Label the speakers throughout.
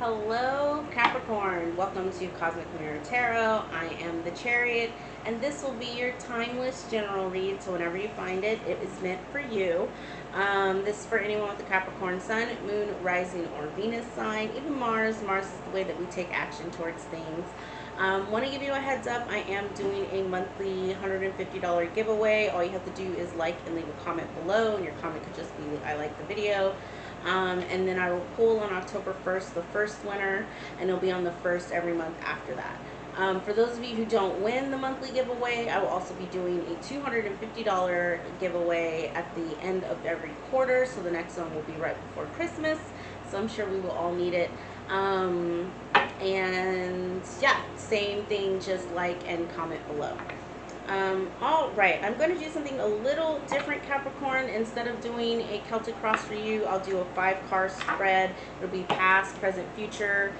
Speaker 1: Hello, Capricorn. Welcome to Cosmic Mirror Tarot. I am the Chariot, and this will be your timeless general read. So whenever you find it, it is meant for you. This is for anyone with the Capricorn Sun, Moon, Rising, or Venus sign. Even Mars. Mars is the way that we take action towards things. Want to give you a heads up, I am doing a monthly $150 giveaway. All you have to do is like and leave a comment below, and your comment could just be I like the video. And then I will pull on October 1st the first winner, and it'll be on the 1st every month after that. For those of you who don't win the monthly giveaway, I will also be doing a $250 giveaway at the end of every quarter. So the next one will be right before Christmas. So I'm sure we will all need it. And yeah, same thing, just like and comment below. All right, I'm going to do something a little different, Capricorn. Instead of doing a Celtic cross for you, I'll do a 5-card spread. It'll be past, present, future,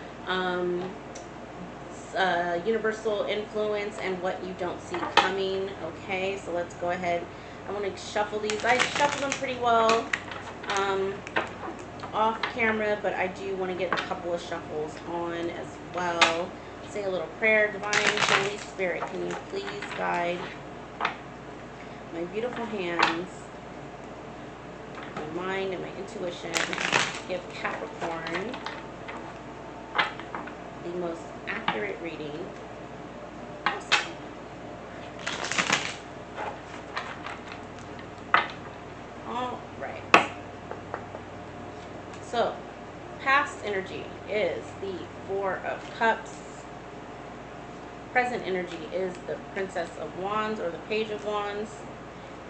Speaker 1: universal influence, and what you don't see coming. Okay, so let's go ahead. I want to shuffle these. I shuffled them pretty well off camera, but I do want to get a couple of shuffles on as well. Say a little prayer. Divine Holy Spirit, can you please guide my beautiful hands, my mind, and my intuition? Give Capricorn the most accurate reading. All right. So, past energy is the 4 of Cups. Present energy is the Princess of Wands or the Page of Wands.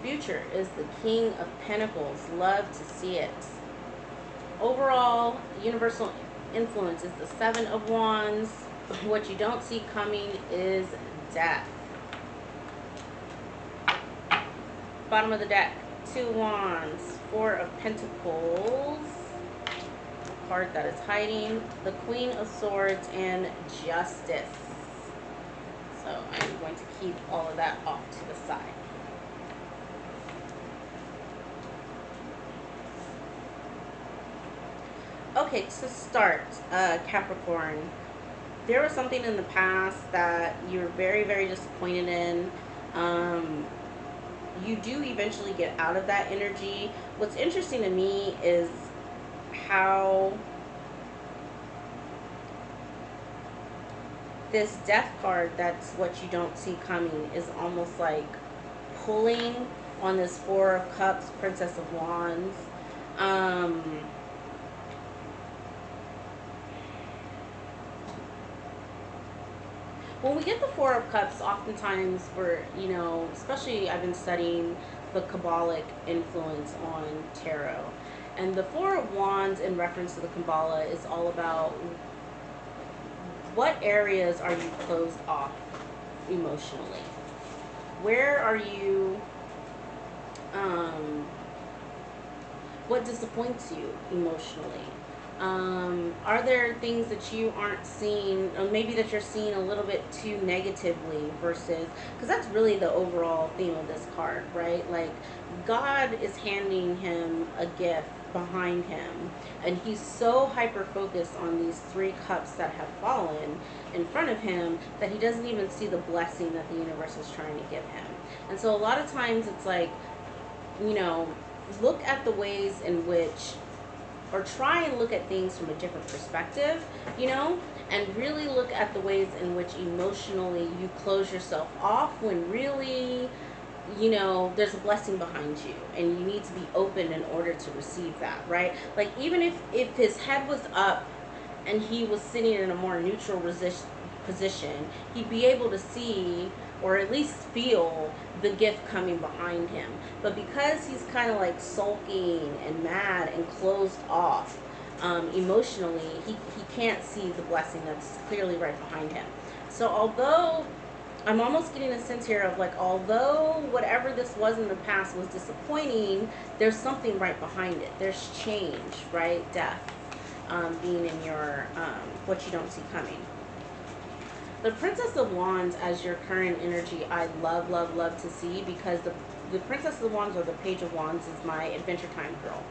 Speaker 1: Future is the King of Pentacles. Love to see it. Overall, universal influence is the 7 of Wands. What you don't see coming is death. Bottom of the deck, 2 Wands, 4 of Pentacles. Card that is hiding, the Queen of Swords, and Justice. So I'm going to keep all of that off to the side. Okay, to start, Capricorn, there was something in the past that you're very, very disappointed in. You do eventually get out of that energy. What's interesting to me is how this death card, that's what you don't see coming, is almost like pulling on this 4 of Cups, Princess of Wands. When we get the 4 of Cups, oftentimes we're, especially I've been studying the Kabbalic influence on tarot. And the 4 of Wands in reference to the Kabbalah is all about what areas are you closed off emotionally? Where are you, what disappoints you emotionally? Are there things that you aren't seeing, or maybe that you're seeing a little bit too negatively versus, because that's really the overall theme of this card, right? Like, God is handing him a gift behind him, and he's so hyper focused on these 3 cups that have fallen in front of him that he doesn't even see the blessing that the universe is trying to give him. And so a lot of times it's like, look at the ways in which, or try and look at things from a different perspective, and really look at the ways in which emotionally you close yourself off when really, there's a blessing behind you and you need to be open in order to receive that, right? Like, even if his head was up and he was sitting in a more neutral position, he'd be able to see or at least feel the gift coming behind him. But because he's kind of like sulking and mad and closed off emotionally, he can't see the blessing that's clearly right behind him. So although I'm almost getting a sense here of like, although whatever this was in the past was disappointing, there's something right behind it. There's change, right? Death being in your what you don't see coming. The Princess of Wands as your current energy, I love, love, love to see, because the Princess of Wands or the Page of Wands is my Adventure Time girl.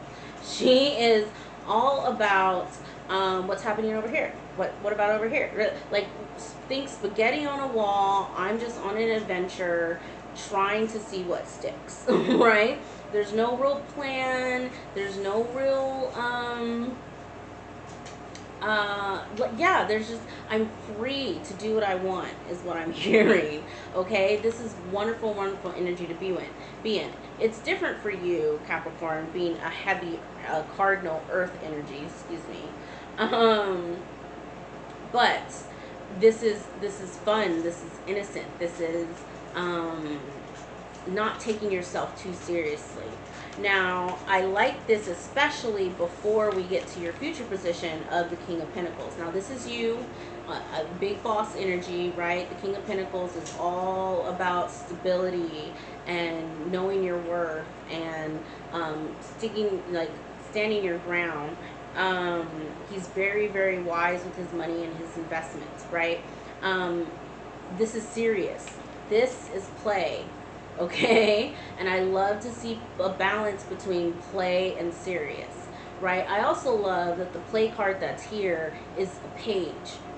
Speaker 1: She is all about What's happening over here? What about over here? Like, think spaghetti on a wall. I'm just on an adventure trying to see what sticks, right? There's no real plan. There's no real yeah, there's just, I'm free to do what I want is what I'm hearing. Okay, this is wonderful, wonderful energy to be in. It's different for you, Capricorn, being a heavy cardinal earth energy, excuse me. um but this is fun, this is innocent, this is um not taking yourself too seriously. Now, I like this especially before we get to your future position of the King of Pentacles. Now, this is you, a big boss energy, right? The King of Pentacles is all about stability and knowing your worth and standing your ground. He's very, very wise with his money and his investments, right? This is serious. This is play. Okay, and I love to see a balance between play and serious, right? I also love that the play card that's here is a page,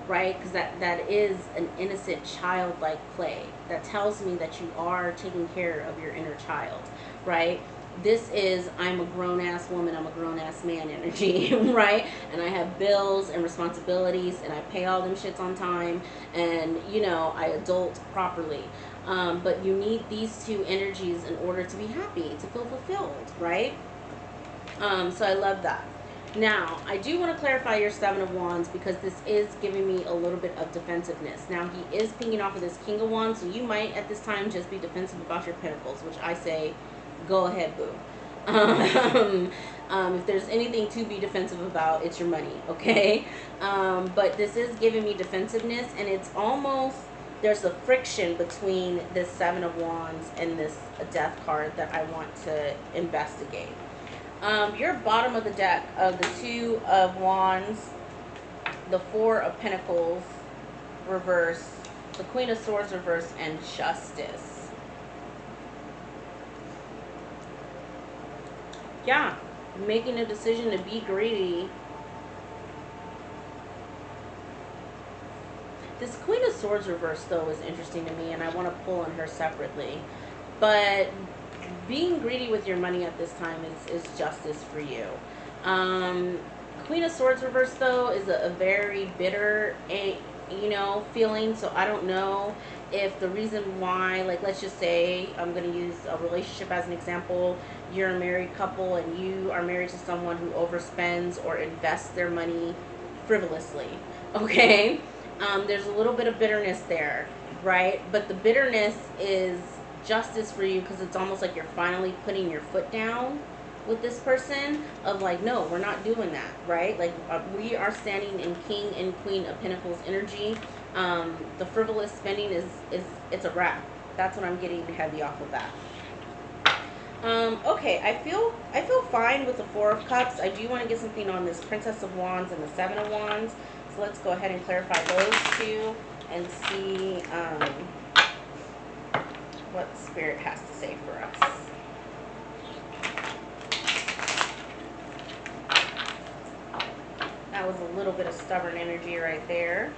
Speaker 1: right? Because that is an innocent childlike play that tells me that you are taking care of your inner child, right? This is, I'm a grown-ass woman, I'm a grown-ass man energy, right? And I have bills and responsibilities, and I pay all them shits on time, and, I adult properly. But you need these two energies in order to be happy, to feel fulfilled, right? So I love that. Now, I do want to clarify your Seven of Wands because this is giving me a little bit of defensiveness. Now, he is pinging off of this King of Wands, so you might at this time just be defensive about your Pentacles, which I say, go ahead, boo. If there's anything to be defensive about, it's your money, okay? But this is giving me defensiveness, and it's almost, there's a friction between this Seven of Wands and this Death card that I want to investigate. Your bottom of the deck of the Two of Wands, the Four of Pentacles reverse, the Queen of Swords reverse, and Justice. Yeah, making a decision to be greedy. This Queen of Swords reverse, though, is interesting to me, and I want to pull on her separately. But being greedy with your money at this time is justice for you. Queen of Swords reverse, though, is a very bitter, feeling. So I don't know if the reason why, like, let's just say, I'm going to use a relationship as an example. You're a married couple and you are married to someone who overspends or invests their money frivolously. Okay? There's a little bit of bitterness there, right? But the bitterness is justice for you because it's almost like you're finally putting your foot down with this person of like, no, we're not doing that, right? Like, we are standing in King and Queen of Pentacles energy. The frivolous spending is it's a wrap. That's what I'm getting heavy off of that. Okay, I feel fine with the Four of Cups. I do want to get something on this Princess of Wands and the Seven of Wands. So let's go ahead and clarify those two and see what Spirit has to say for us. That was a little bit of stubborn energy right there.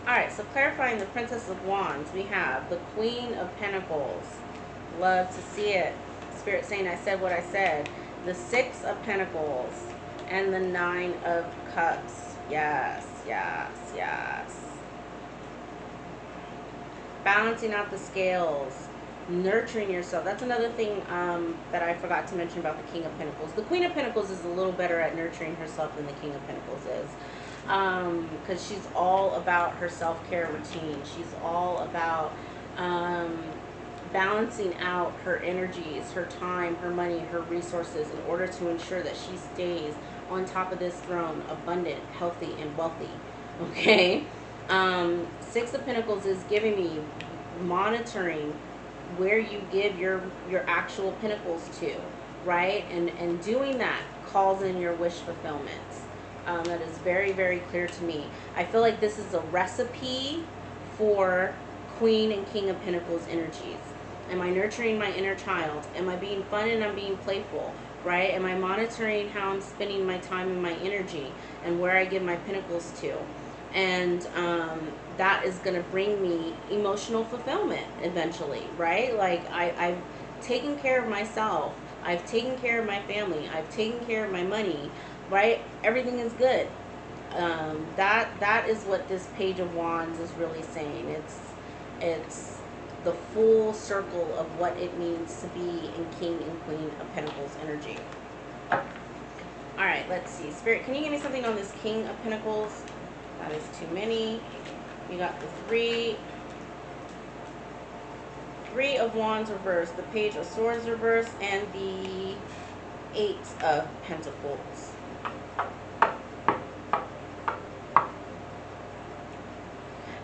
Speaker 1: Alright, so clarifying the Princess of Wands, we have the Queen of Pentacles. Love to see it. Spirit saying I said what I said. The Six of Pentacles and the Nine of Cups. Yes, yes, yes. Balancing out the scales. Nurturing yourself. That's another thing that I forgot to mention about the King of Pentacles. The Queen of Pentacles is a little better at nurturing herself than the King of Pentacles is. Because she's all about her self-care routine. She's all about balancing out her energies, her time, her money, her resources in order to ensure that she stays on top of this throne, abundant, healthy, and wealthy. Okay? Six of Pentacles is giving me monitoring where you give your actual pentacles to, right? And doing that calls in your wish fulfillments. That is very, very clear to me. I feel like this is a recipe for Queen and King of Pentacles energies. Am I nurturing my inner child? Am I being fun and I'm being playful? Right? Am I monitoring how I'm spending my time and my energy and where I give my pentacles to? And that is going to bring me emotional fulfillment eventually, right? Like I've taken care of myself. I've taken care of my family. I've taken care of my money, right? Everything is good. That is what this Page of Wands is really saying. It's the full circle of what it means to be in King and Queen of Pentacles energy. All right, let's see. Spirit, can you give me something on this King of Pentacles? That is too many. We got the three of Wands reversed, the Page of Swords reversed, and the Eight of Pentacles.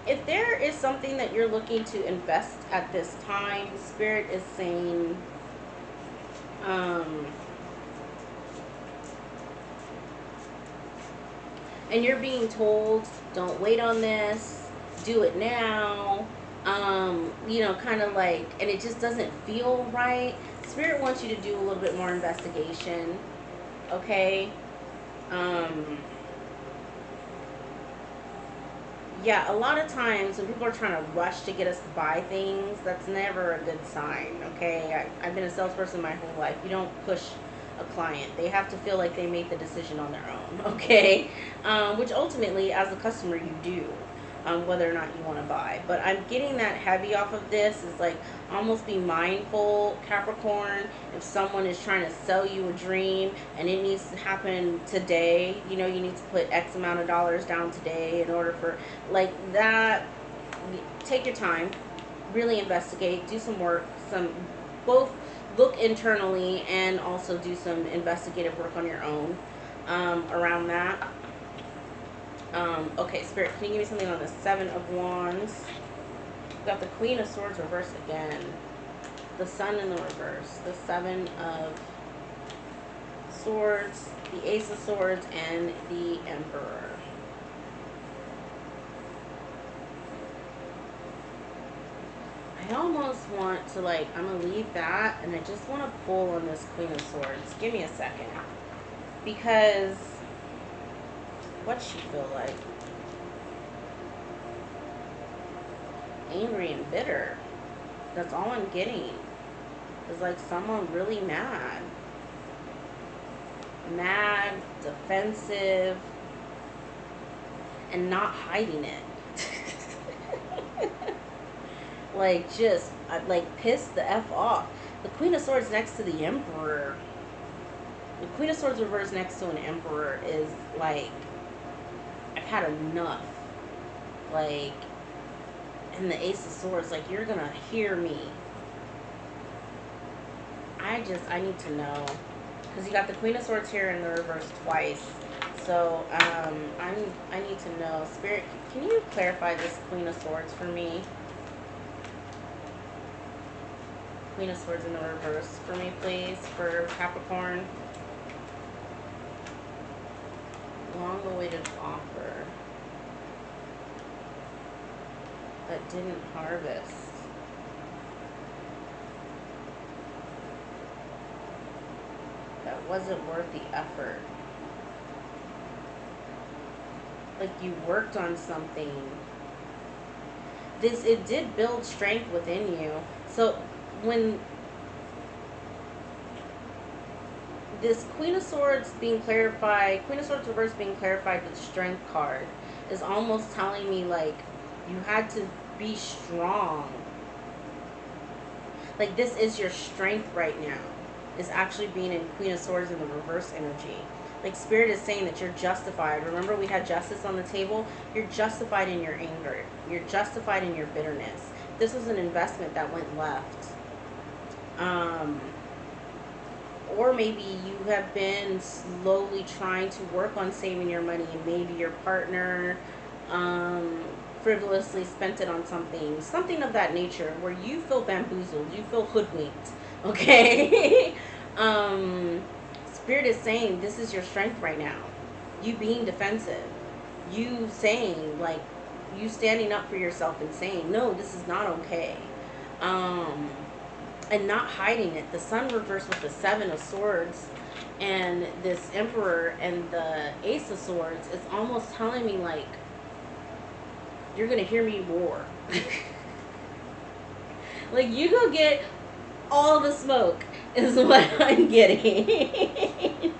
Speaker 1: If there is something that you're looking to invest at this time, Spirit is saying, and you're being told, don't wait on this, do it now, you know, kind of like, and it just doesn't feel right. Spirit wants you to do a little bit more investigation, okay? Yeah, a lot of times when people are trying to rush to get us to buy things, that's never a good sign, okay? I've been a salesperson my whole life. You don't push a client. They have to feel like they made the decision on their own, okay? Which ultimately, as a customer, you do, whether or not you want to buy. But I'm getting that heavy off of this. Is like, almost be mindful, Capricorn, if someone is trying to sell you a dream and it needs to happen today, you know, you need to put X amount of dollars down today in order for, like that. Take your time, really investigate, do some work, both look internally and also do some investigative work on your own around that. Okay, Spirit, can you give me something on the Seven of Wands? Got the Queen of Swords reversed again. The Sun in the reverse. The Seven of Swords, the Ace of Swords, and the Emperor. I almost want to, like, I'm going to leave that, and I just want to pull on this Queen of Swords. Give me a second. Because, what's she feel like? Angry and bitter. That's all I'm getting. Is like someone really mad. Mad, defensive, and not hiding it. Like, just, like, pissed the F off. The Queen of Swords next to the Emperor. The Queen of Swords reversed next to an Emperor is like, I've had enough. Like, and the Ace of Swords, like, you're gonna hear me. I need to know. Because you got the Queen of Swords here in the reverse twice. So, I need to know. Spirit, can you clarify this Queen of Swords for me? Queen of Swords in the reverse for me, please, for Capricorn. Long-awaited offer that didn't harvest. That wasn't worth the effort. Like, you worked on something. It did build strength within you. So when this Queen of Swords being clarified, Queen of Swords reverse being clarified with Strength card, is almost telling me, like, you had to be strong. Like, this is your strength right now, is actually being in Queen of Swords in the reverse energy. Like, Spirit is saying that you're justified. Remember, we had justice on the table. You're justified in your anger. You're justified in your bitterness. This was an investment that went left. Or maybe you have been slowly trying to work on saving your money, and maybe your partner, for frivolously spent it on something of that nature, where you feel bamboozled, you feel hoodwinked, okay? Spirit is saying this is your strength right now. You being defensive, you saying, like, you standing up for yourself and saying, no, this is not okay. And not hiding it. The Sun reversed with the Seven of Swords and this Emperor and the Ace of Swords is almost telling me, like, you're gonna hear me roar. Like, you go get all the smoke is what I'm getting.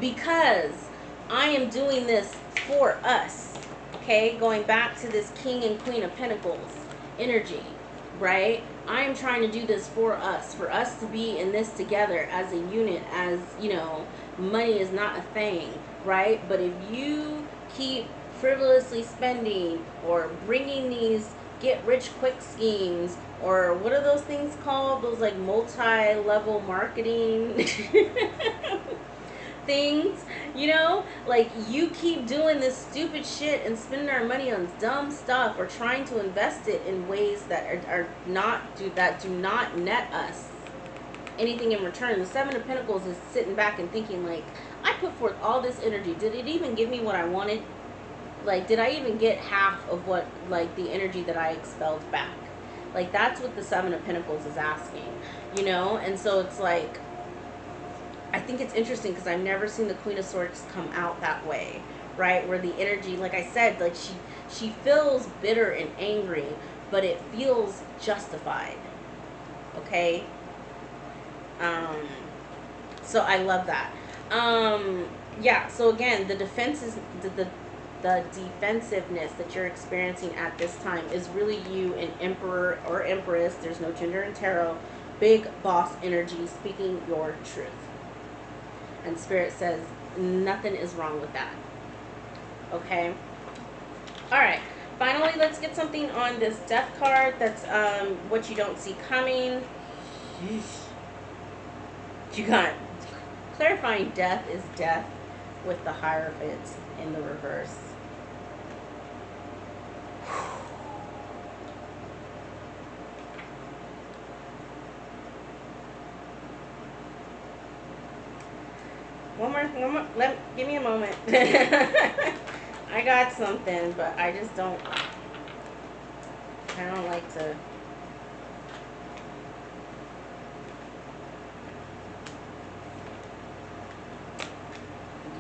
Speaker 1: Because I am doing this for us. Okay, going back to this King and Queen of Pentacles energy, right? I am trying to do this for us to be in this together as a unit, as, you know, money is not a thing, right? But if you keep frivolously spending or bringing these get rich quick schemes, or what are those things called? Those like multi-level marketing things, you know, like, you keep doing this stupid shit and spending our money on dumb stuff, or trying to invest it in ways that do not net us anything in return. The Seven of Pentacles is sitting back and thinking, like, I put forth all this energy, did it even give me what I wanted? Like, did I even get half of what, like, the energy that I expelled back? Like, that's what the Seven of Pentacles is asking, you know? And so it's like, I think it's interesting because I've never seen the Queen of Swords come out that way, right? Where the energy, like I said, like, she feels bitter and angry, but it feels justified, okay? So I love that. Yeah, so again, the defense is, the defensiveness that you're experiencing at this time is really you, an Emperor or Empress, there's no gender in tarot, big boss energy, speaking your truth. And Spirit says nothing is wrong with that. Okay? Alright. Finally, let's get something on this Death card. That's what you don't see coming. You got clarifying death is death with the Hierophant in the reverse. One more, give me a moment. I got something, but I just don't like to.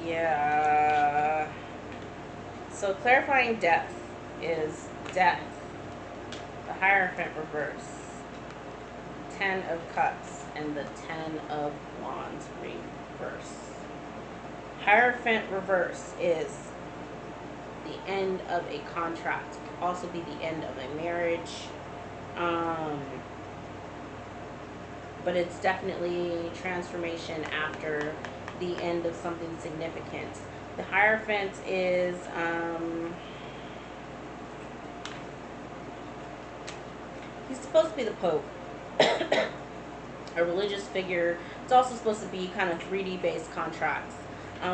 Speaker 1: Yeah. So clarifying death is death. The Hierophant reverse. 10 of Cups and the 10 of Wands reverse. Hierophant reverse is the end of a contract. It could also be the end of a marriage. But it's definitely transformation after the end of something significant. The Hierophant is he's supposed to be the Pope. A religious figure. It's also supposed to be kind of 3D based contracts,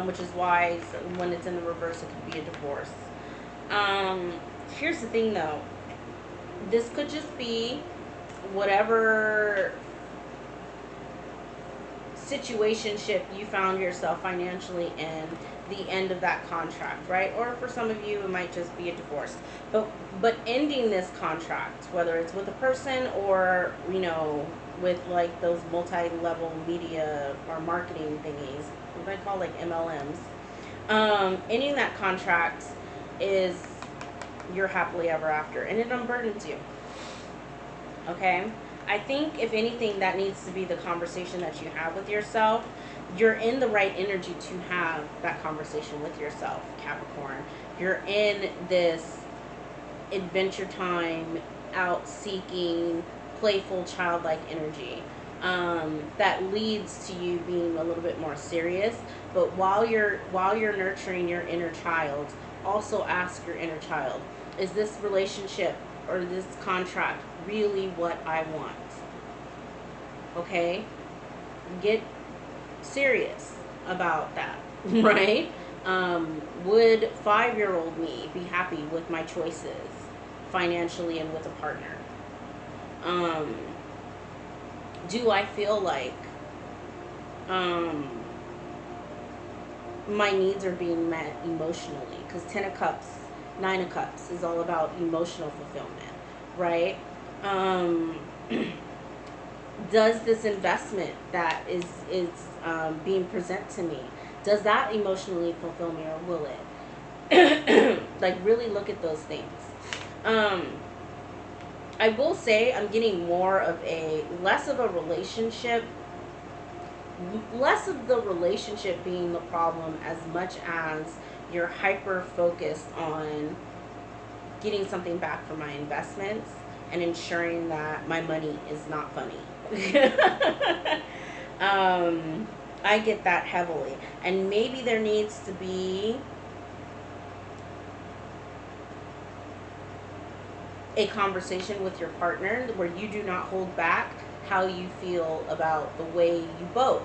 Speaker 1: which is why when it's in the reverse it could be a divorce. Here's the thing though, this could just be whatever situationship you found yourself financially in, the end of that contract, right? Or for some of you it might just be a divorce, but ending this contract, whether it's with a person or, you know, with like those multi-level media or marketing thingies, what I call like MLMs, ending that contract is your happily ever after, and it unburdens you. Okay? I think if anything, that needs to be the conversation that you have with yourself. You're in the right energy to have that conversation with yourself, Capricorn. You're in this adventure time, out seeking, playful, childlike energy that leads to you being a little bit more serious. But while you're nurturing your inner child, also ask your inner child, is this relationship or this contract really what I want? Okay? Get serious about that, right? Would 5-year-old me be happy with my choices financially and with a partner? Um, do I feel like um, my needs are being met emotionally? Because 10 of Cups, 9 of Cups is all about emotional fulfillment, right? Um, does this investment that is being presented to me, does that emotionally fulfill me, or will it? Like, really look at those things. I will say I'm getting more of a less of a relationship, less of the relationship being the problem as much as you're hyper focused on getting something back for my investments and ensuring that my money is not funny. I get that heavily. And maybe there needs to be a conversation with your partner where you do not hold back how you feel about the way you both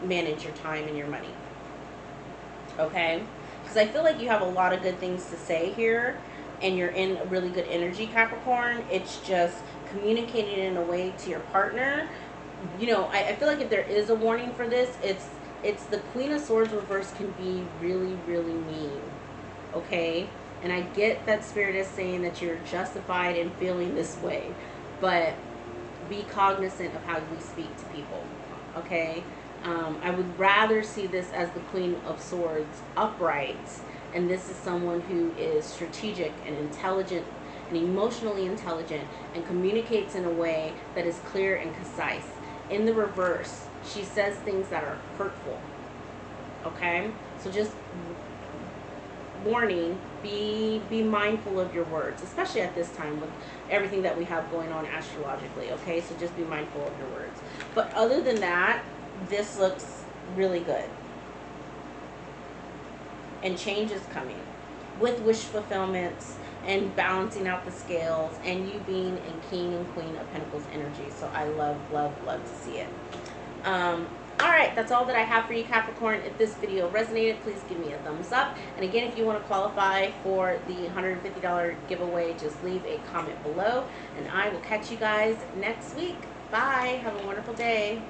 Speaker 1: manage your time and your money. Okay? Because I feel like you have a lot of good things to say here, and you're in a really good energy, Capricorn. It's just communicating in a way to your partner. You know, I feel like if there is a warning for this, it's the Queen of Swords reverse can be really, really mean. Okay? And I get that Spirit is saying that you're justified in feeling this way, but be cognizant of how we speak to people. Okay? I would rather see this as the Queen of Swords upright, and this is someone who is strategic and intelligent and emotionally intelligent and communicates in a way that is clear and concise. In the reverse, she says things that are hurtful. Okay? So just warning, be mindful of your words, especially at this time with everything that we have going on astrologically. Okay? So just be mindful of your words. But other than that, this looks really good. And change is coming with wish fulfillments and balancing out the scales and you being in King and Queen of Pentacles energy. So I love, love, love to see it. All right, that's all that I have for you, Capricorn. If this video resonated, please give me a thumbs up. And again, if you want to qualify for the $150 giveaway, just leave a comment below. And I will catch you guys next week. Bye. Have a wonderful day.